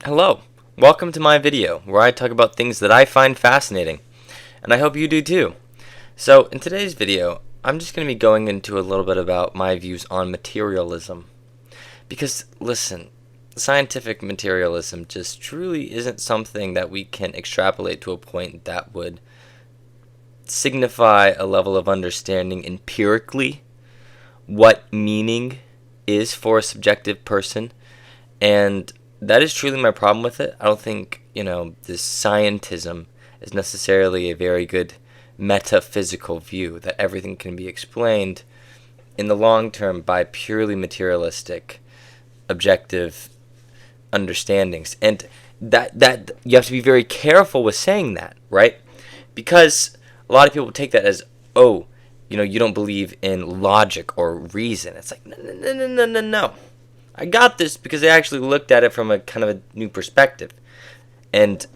Hello, welcome to my video where I talk about things that I find fascinating, and I hope you do too. So in today's video, I'm just going to be going into a little bit about my views on materialism. Because listen, scientific materialism just truly isn't something that we can extrapolate to a point that would signify a level of understanding empirically what meaning is for a subjective person, and that is truly my problem with it. I don't think, this scientism is necessarily a very good metaphysical view, that everything can be explained in the long term by purely materialistic, objective understandings. And that you have to be very careful with saying that, right? Because a lot of people take that as, oh, you don't believe in logic or reason. It's like, no. I got this because I actually looked at it from a kind of a new perspective, and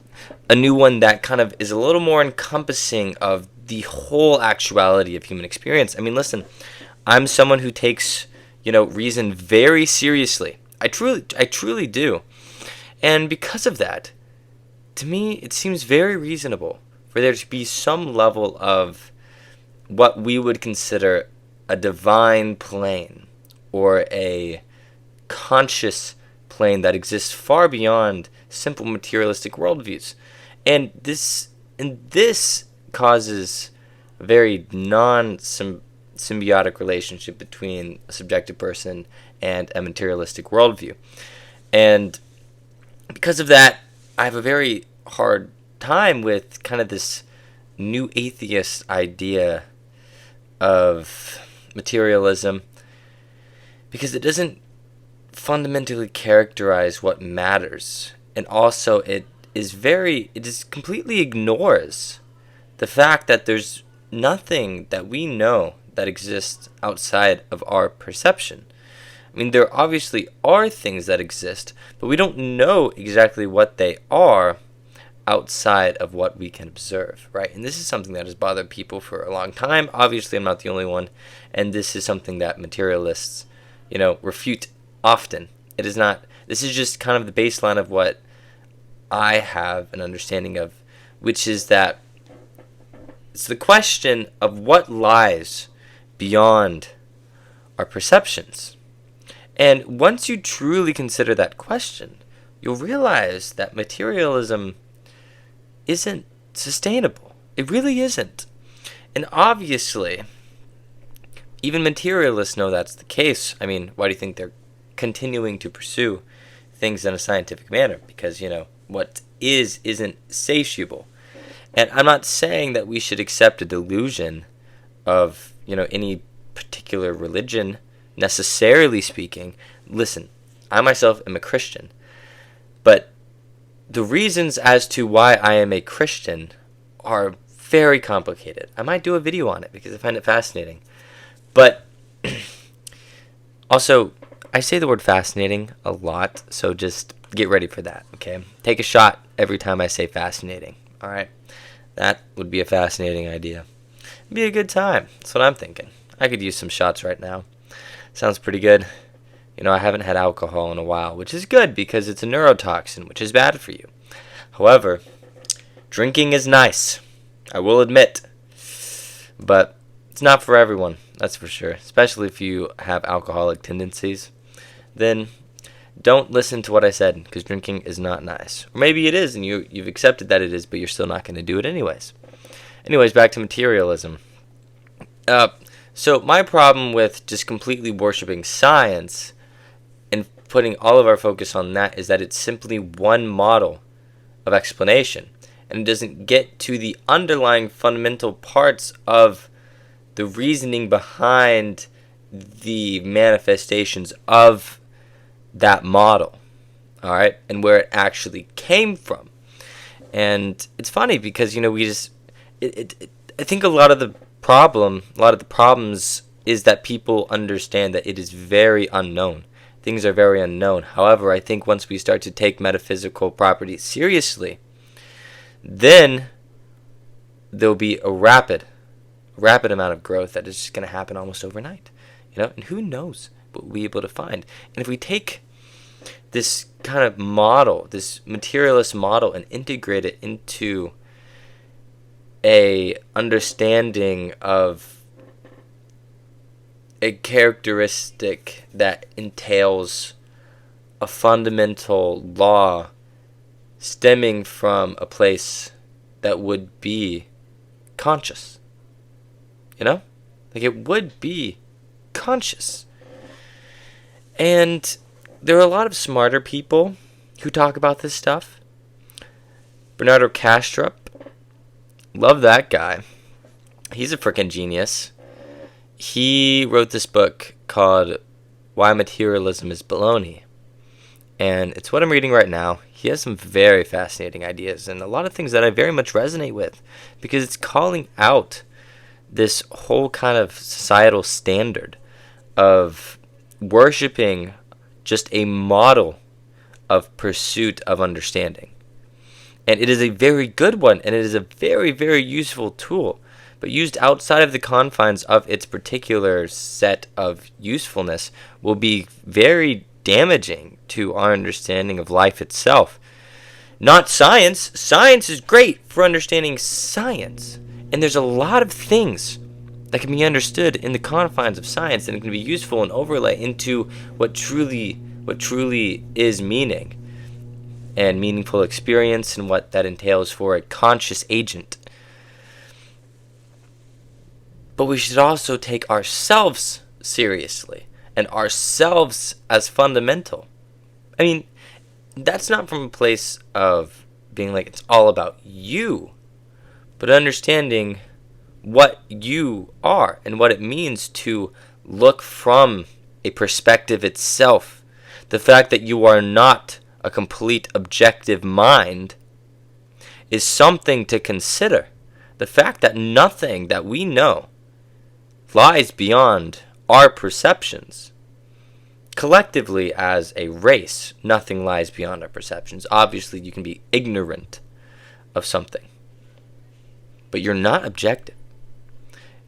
a new one that kind of is a little more encompassing of the whole actuality of human experience. I mean, listen, I'm someone who takes, reason very seriously. I truly do. And because of that, to me, it seems very reasonable for there to be some level of what we would consider a divine plane, or a conscious plane that exists far beyond simple materialistic worldviews. And this causes a very non-symbiotic relationship between a subjective person and a materialistic worldview. And because of that, I have a very hard time with kind of this new atheist idea of materialism, because it doesn't fundamentally characterize what matters, and also it completely ignores the fact that there's nothing that we know that exists outside of our perception. I mean, there obviously are things that exist, but we don't know exactly what they are outside of what we can observe, right? And this is something that has bothered people for a long time. Obviously, I'm not the only one, and this is something that materialists, refute often. This is just kind of the baseline of what I have an understanding of, which is that it's the question of what lies beyond our perceptions. And once you truly consider that question, you'll realize that materialism isn't sustainable. It really isn't. And obviously, even materialists know that's the case. I mean, why do you think they're continuing to pursue things in a scientific manner? Because, what isn't satiable. And I'm not saying that we should accept a delusion of, any particular religion, necessarily speaking. Listen, I myself am a Christian, but the reasons as to why I am a Christian are very complicated. I might do a video on it because I find it fascinating. But also, I say the word fascinating a lot, so just get ready for that, okay? Take a shot every time I say fascinating, all right? That would be a fascinating idea. It'd be a good time. That's what I'm thinking. I could use some shots right now. Sounds pretty good. I haven't had alcohol in a while, which is good because it's a neurotoxin, which is bad for you. However, drinking is nice, I will admit, but it's not for everyone, that's for sure, especially if you have alcoholic tendencies. Then don't listen to what I said, because drinking is not nice. Or maybe it is, and you've accepted that it is, but you're still not going to do it anyways. Anyways, back to materialism. So my problem with just completely worshiping science and putting all of our focus on that is that it's simply one model of explanation, and it doesn't get to the underlying fundamental parts of the reasoning behind the manifestations of that model, all right, and where it actually came from. And it's funny because I think a lot of the problems is that people understand that it is very unknown. Things are very unknown. However, I think once we start to take metaphysical properties seriously, then there'll be a rapid amount of growth that is just going to happen almost overnight. And who knows what we'll be able to find. And if we take this kind of model, this materialist model, and integrate it into a understanding of a characteristic that entails a fundamental law stemming from a place that would be conscious. You know? Like, it would be conscious. And there are a lot of smarter people who talk about this stuff. Bernardo Kastrup, love that guy. He's a freaking genius. He wrote this book called Why Materialism is Baloney. And it's what I'm reading right now. He has some very fascinating ideas and a lot of things that I very much resonate with, because it's calling out this whole kind of societal standard of worshiping just a model of pursuit of understanding. And it is a very good one, and it is a very, very useful tool. But used outside of the confines of its particular set of usefulness will be very damaging to our understanding of life itself. Not science. Science is great for understanding science. And there's a lot of things that can be understood in the confines of science, and it can be useful and overlay into what truly is meaning and meaningful experience, and what that entails for a conscious agent. But we should also take ourselves seriously, and ourselves as fundamental. I mean, that's not from a place of being like it's all about you, but understanding what you are and what it means to look from a perspective itself. The fact that you are not a complete objective mind is something to consider. The fact that nothing that we know lies beyond our perceptions. Collectively, as a race, nothing lies beyond our perceptions. Obviously, you can be ignorant of something, but you're not objective.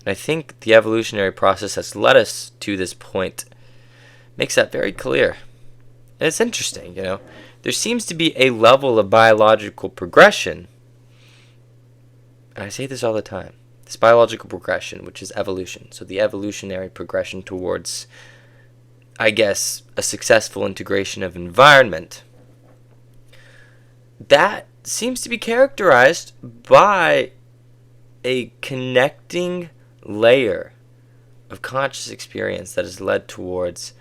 And I think the evolutionary process has led us to this point makes that very clear. And it's interesting, you know. There seems to be a level of biological progression, and I say this all the time, this biological progression, which is evolution. So the evolutionary progression towards, I guess, a successful integration of environment, that seems to be characterized by a connecting layer of conscious experience that has led towards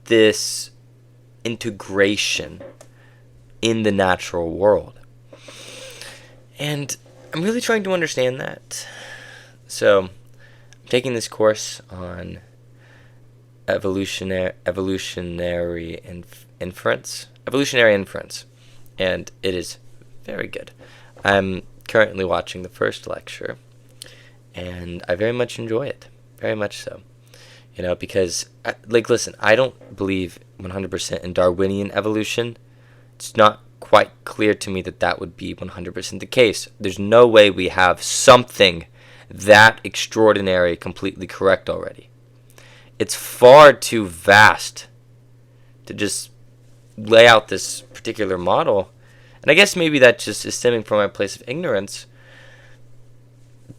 this integration in the natural world. And I'm really trying to understand that. So I'm taking this course on evolutionary inference, and it is very good. I'm currently watching the first lecture, and I very much enjoy it, very much so. You know, because, listen, I don't believe 100% in Darwinian evolution. It's not quite clear to me that that would be 100% the case. There's no way we have something that extraordinary completely correct already. It's far too vast to just lay out this particular model. And I guess maybe that just is stemming from my place of ignorance.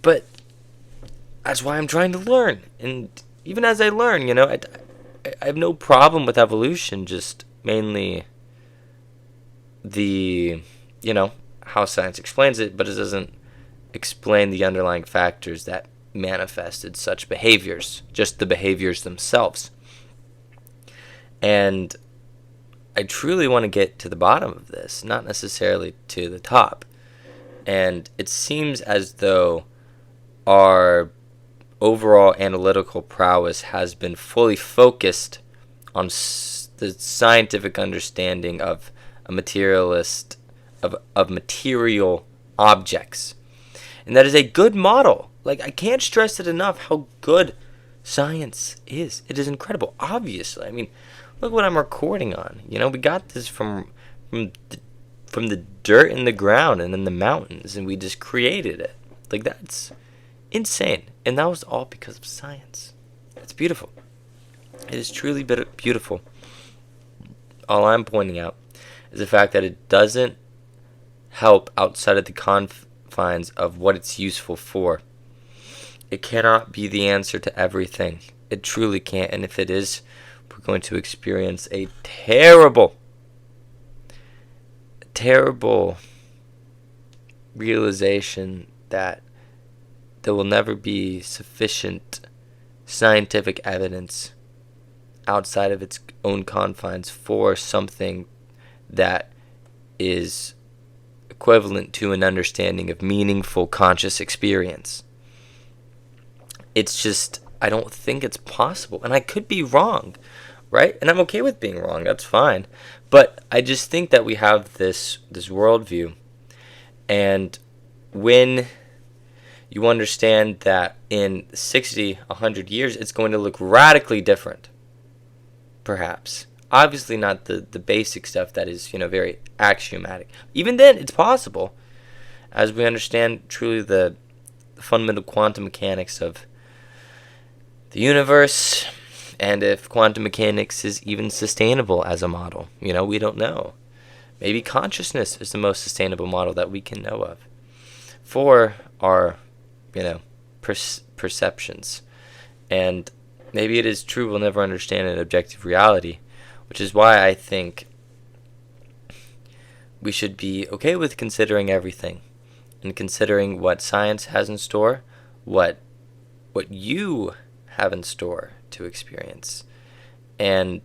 But that's why I'm trying to learn. And even as I learn, you know, I have no problem with evolution, just mainly the, you know, how science explains it, but it doesn't explain the underlying factors that manifested such behaviors, just the behaviors themselves. And I truly want to get to the bottom of this, not necessarily to the top. And it seems as though our overall analytical prowess has been fully focused on the scientific understanding of a materialist, of material objects. And that is a good model. Like, I can't stress it enough how good science is. It is incredible, obviously. I mean, look what I'm recording on. You know, we got this from the dirt in the ground and in the mountains, and we just created it. Like, that's insane. And that was all because of science. It's beautiful. It is truly beautiful. All I'm pointing out is the fact that it doesn't help outside of the confines of what it's useful for. It cannot be the answer to everything. It truly can't. And if it is, we're going to experience a terrible realization that there will never be sufficient scientific evidence outside of its own confines for something that is equivalent to an understanding of meaningful conscious experience. It's just, I don't think it's possible. And I could be wrong, right? And I'm okay with being wrong. That's fine. But I just think that we have this worldview. And when you understand that in 60, 100 years, it's going to look radically different, perhaps. Obviously not the basic stuff that is, very axiomatic. Even then, it's possible, as we understand truly the fundamental quantum mechanics of the universe, and if quantum mechanics is even sustainable as a model. We don't know. Maybe consciousness is the most sustainable model that we can know of for our, perceptions. And maybe it is true we'll never understand an objective reality, which is why I think we should be okay with considering everything and considering what science has in store, what you have in store to experience, and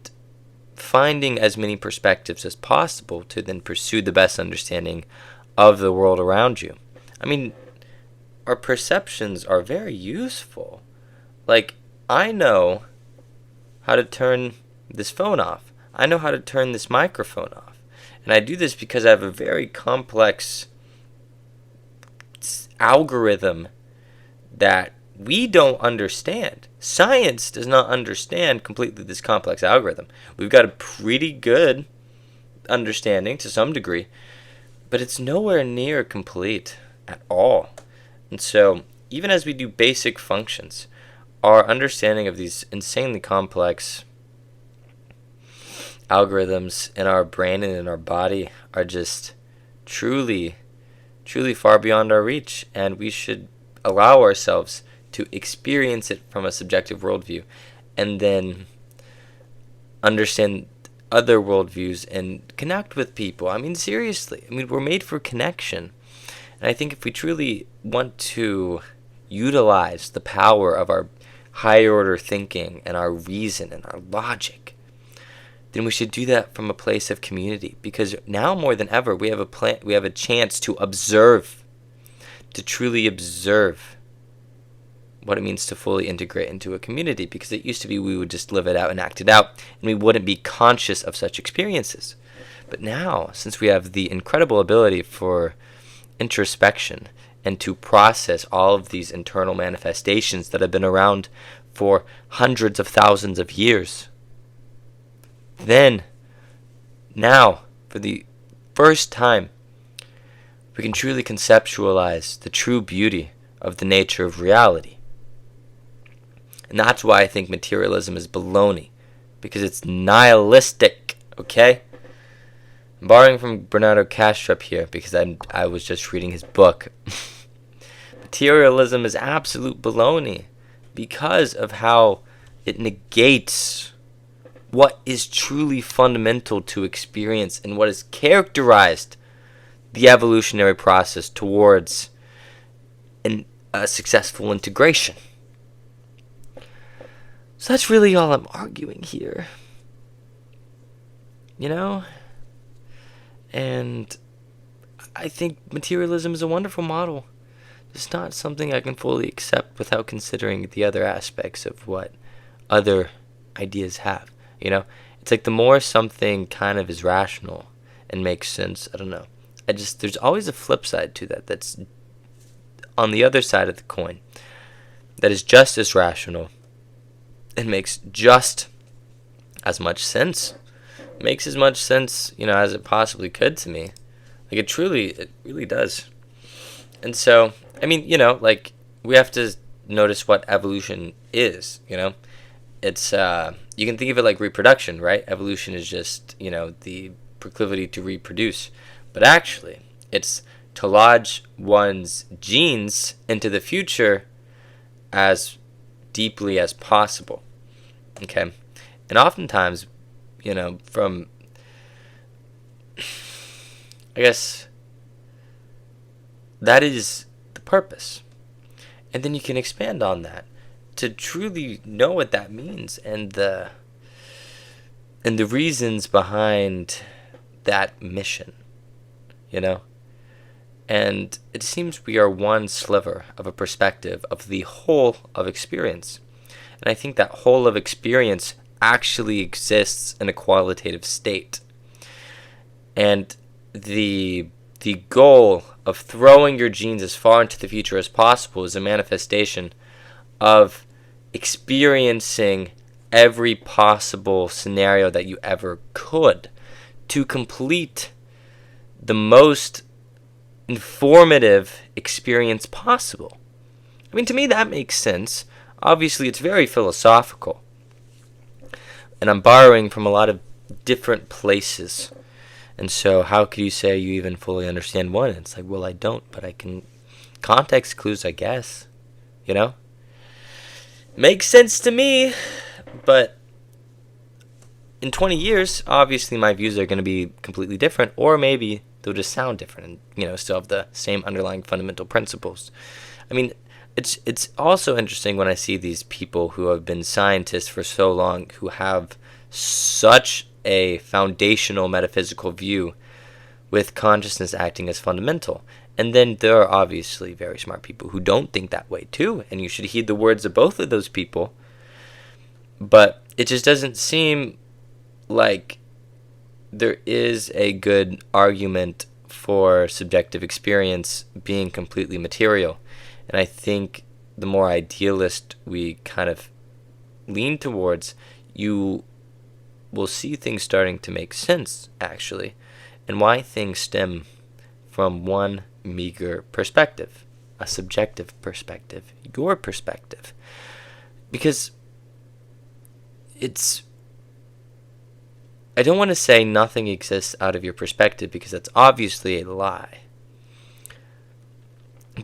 finding as many perspectives as possible to then pursue the best understanding of the world around you. I mean, our perceptions are very useful. Like, I know how to turn this phone off. I know how to turn this microphone off. And I do this because I have a very complex algorithm that we don't understand. Science does not understand completely this complex algorithm. We've got a pretty good understanding to some degree, but it's nowhere near complete at all. And so, even as we do basic functions, our understanding of these insanely complex algorithms in our brain and in our body are just truly far beyond our reach, and we should allow ourselves to experience it from a subjective worldview and then understand other worldviews and connect with people. I mean, seriously. We're made for connection. And I think if we truly want to utilize the power of our higher order thinking and our reason and our logic, then we should do that from a place of community. Because now more than ever, we have a chance to observe, to truly observe what it means to fully integrate into a community. Because it used to be we would just live it out and act it out, and we wouldn't be conscious of such experiences. But now, since we have the incredible ability for introspection and to process all of these internal manifestations that have been around for hundreds of thousands of years, then, now, for the first time, we can truly conceptualize the true beauty of the nature of reality. And that's why I think materialism is baloney, because it's nihilistic, okay? I'm borrowing from Bernardo Kastrup here, because I was just reading his book. Materialism is absolute baloney, because of how it negates what is truly fundamental to experience and what has characterized the evolutionary process towards a successful integration. So that's really all I'm arguing here. And I think materialism is a wonderful model. It's not something I can fully accept without considering the other aspects of what other ideas have. It's like the more something kind of is rational and makes sense, I don't know. There's always a flip side to that that's on the other side of the coin that is just as rational and makes just as much sense. Makes as much sense, as it possibly could to me. Like, it really does. And so, we have to notice what evolution is, It's you can think of it like reproduction, right? Evolution is just, the proclivity to reproduce. But actually, it's to lodge one's genes into the future as deeply as possible. Okay? And oftentimes, from, I guess, that is the purpose. And then you can expand on that to truly know what that means and the reasons behind that mission, And it seems we are one sliver of a perspective of the whole of experience. And I think that whole of experience actually exists in a qualitative state. And the goal of throwing your genes as far into the future as possible is a manifestation of experiencing every possible scenario that you ever could to complete the most informative experience possible. I mean, to me, that makes sense. Obviously, it's very philosophical. And I'm borrowing from a lot of different places. And so how could you say you even fully understand one? It's like, well, I don't, but I can. Context clues, I guess. Makes sense to me. But in 20 years, obviously my views are going to be completely different. Or maybe they'll just sound different and, still have the same underlying fundamental principles. I mean, it's also interesting when I see these people who have been scientists for so long who have such a foundational metaphysical view with consciousness acting as fundamental. And then there are obviously very smart people who don't think that way too, and you should heed the words of both of those people. But it just doesn't seem like there is a good argument for subjective experience being completely material. And I think the more idealist we kind of lean towards, you will see things starting to make sense, actually, and why things stem from one meager perspective, a subjective perspective, your perspective. Because I don't want to say nothing exists out of your perspective, because that's obviously a lie.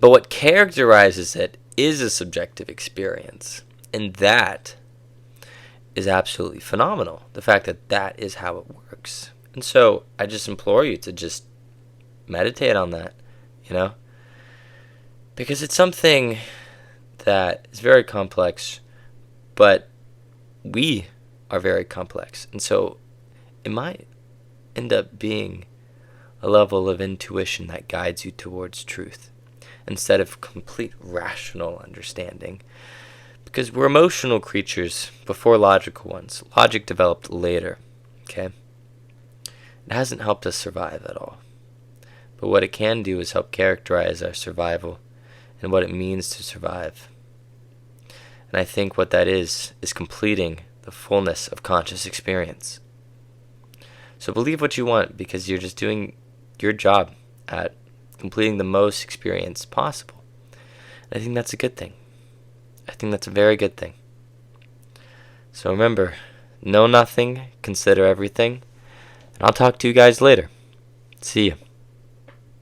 But what characterizes it is a subjective experience. And that is absolutely phenomenal. The fact that that is how it works. And so I just implore you to just meditate on that, Because it's something that is very complex, but we are very complex. And so it might end up being a level of intuition that guides you towards truth, instead of complete rational understanding. Because we're emotional creatures before logical ones. Logic developed later, okay? It hasn't helped us survive at all. But what it can do is help characterize our survival and what it means to survive. And I think what that is completing the fullness of conscious experience. So believe what you want, because you're just doing your job at completing the most experience possible. And I think that's a good thing. I think that's a very good thing. So remember, know nothing, consider everything, and I'll talk to you guys later. See you.